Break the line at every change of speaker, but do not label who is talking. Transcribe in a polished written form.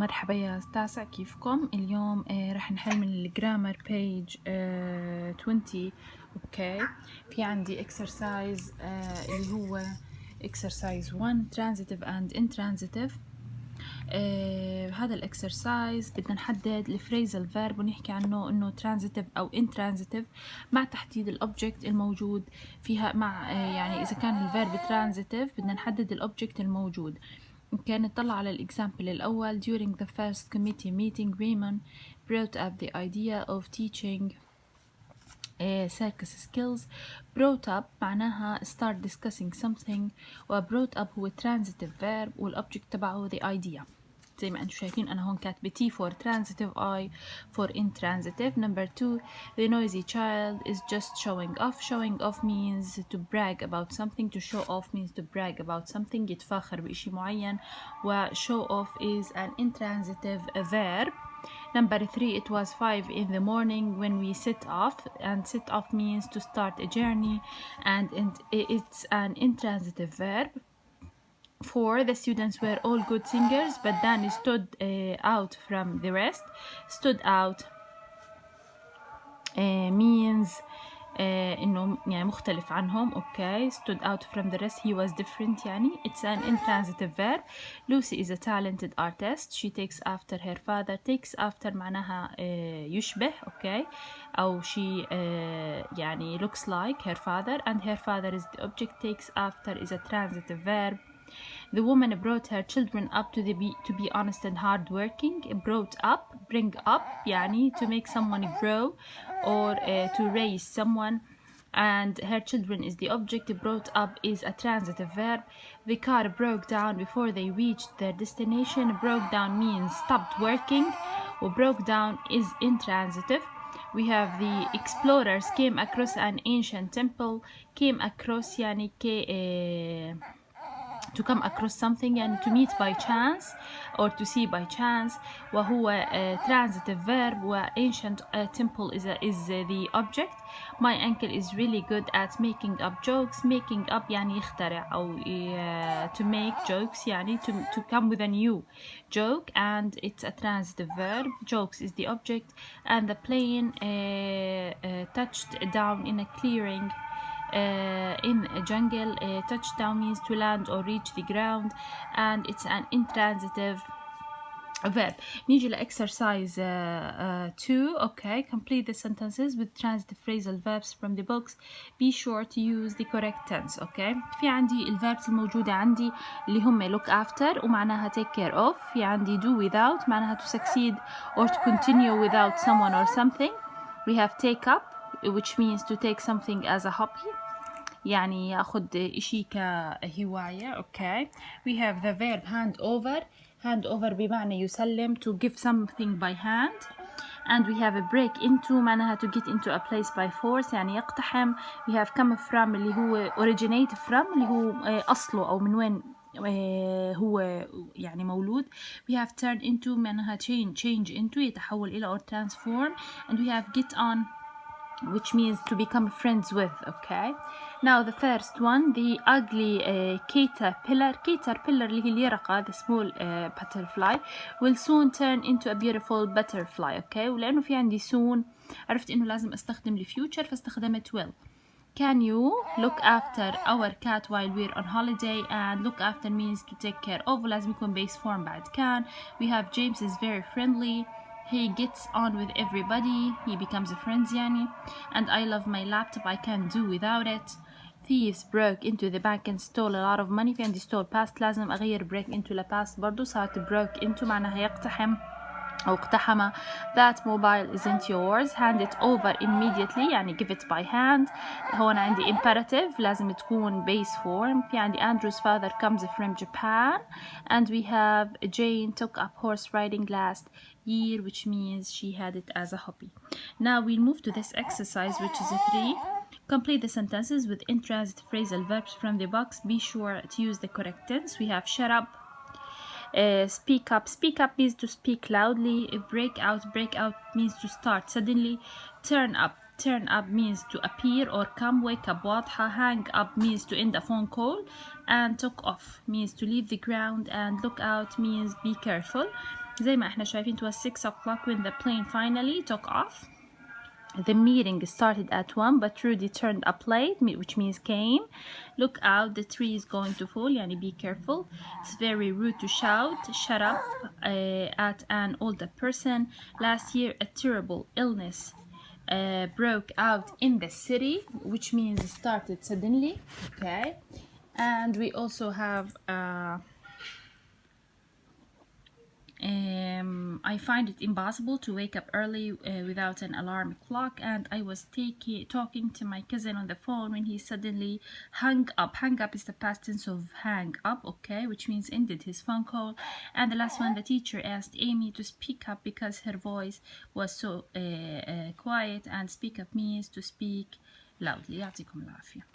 مرحبا يا تاسع، كيفكم؟ اليوم راح نحل من الجرامر بيج 20. اوكي، في عندي exercise اللي هو exercise 1 transitive and intransitive. هذا الاكسرسايز بدنا نحدد الفريزال فيرب ونحكي عنه انه transitive او intransitive مع تحديد الاوبجكت الموجود فيها. مع يعني اذا كان الفيرب transitive بدنا نحدد الاوبجكت الموجود. كان نطلع على الإكزامبل الأول. During the first committee meeting, Raymond brought up the idea of teaching circus skills. brought up معناها start discussing something، و brought up هو transitive verb والobject تبعه the idea. زي ما انتم شايفين أنا هون كاتبة T for transitive, I for intransitive. Number 2, the noisy child is just showing off. Showing off means to brag about something. To show off means to brag about something، يتفاخر بإشي معين. و show off is an intransitive verb. Number 3, it was 5 in the morning when we set off, and set off means to start a journey, and it's an intransitive verb. 4, the students were all good singers, but Danny stood out from the rest. Stood out means إنه يعني مختلف عنهم. okay, stood out from the rest, he was different يعني. It's an intransitive verb. Lucy is a talented artist. She takes after her father. Takes after معناها يشبه. okay, أو she يعني looks like her father, and her father is the object. Takes after is a transitive verb. The woman brought her children up to be honest and hardworking. Brought up, bring up يعني to make someone grow or to raise someone, and her children is the object. Brought up is a transitive verb. The car broke down before they reached their destination. Broke down means stopped working, or broke down is intransitive. We have the explorers came across an ancient temple. Came across يعني to come across something and to meet by chance or to see by chance. وهو transitive verb. و ancient temple is the object. My uncle is really good at making up jokes. Making up يعني يخترع أو to make jokes يعني to come with a new joke, and it's a transitive verb. Jokes is the object, and the plane touched down in a clearing in a jungle. Touchdown means to land or reach the ground, and it's an intransitive verb. نيجي لإكسرسايز 2. okay, complete the sentences with transitive phrasal verbs from the books. Be sure to use the correct tense. okay, في عندي الverbs الموجودة عندي اللي هم look after ومعناها take care of. في عندي do without معناها to succeed or to continue without someone or something. We have take up, which means to take something as a hobby يعني ياخد إشي كهواية. okay, we have the verb hand over. hand over بمعنى يسلم, to give something by hand. and we have a break into معناها to get into a place by force يعني يقتحم. we have come from اللي هو originate from اللي هو أصله أو من وين هو يعني مولود. we have turn into معناها change into يتحول إلى or transform. and we have get on, which means to become friends with. okay, now the first one, the ugly caterpillar اللي هي اليرقة, the small butterfly will soon turn into a beautiful butterfly. okay, ولأنه في عندي soon عرفت إنه لازم أستخدم future فاستخدمت will. Can you look after our cat while we're on holiday? and look after means to take care of, لازم يكون base form بعد can. we have James is very friendly. He gets on with everybody. He becomes a friend يعني. and I love my laptop. I can't do without it. Thieves broke into the bank and stole a lot of money. في عندي stole past لازم أغير break into ل past برضو صارت broke into معناها يقتحم أو اقتحم. that mobile isn't yours. hand it over immediately يعني give it by hand. هون عندي imperative لازم تكون base form. في عندي Andrew's father comes from Japan. and we have Jane took up horse riding last year, which means she had it as a hobby. now we'll move to this exercise, which is a 3. complete the sentences with intransitive phrasal verbs from the box. Be sure to use the correct tense. we have shut up. Speak up. Speak up means to speak loudly. Break out. Break out means to start suddenly. Turn up. Turn up means to appear or come. Wake up واضحة. Hang up means to end a phone call. and took off means to leave the ground. and look out means be careful. زي ما احنا شايفين it was 6 o'clock when the plane finally took off. The meeting started at 1 but Rudy turned up late, which means came. Look out, the tree is going to fall. Yani be careful. It's very rude to shout shut up at an older person. Last year a terrible illness broke out in the city, which means it started suddenly. Okay, and we also have I find it impossible to wake up early without an alarm clock, and I was talking to my cousin on the phone when he suddenly hung up. Hung up is the past tense of hang up, okay, which means ended his phone call. And the last one, the teacher asked Amy to speak up because her voice was so quiet, and speak up means to speak loudly. يعطيكم العافية.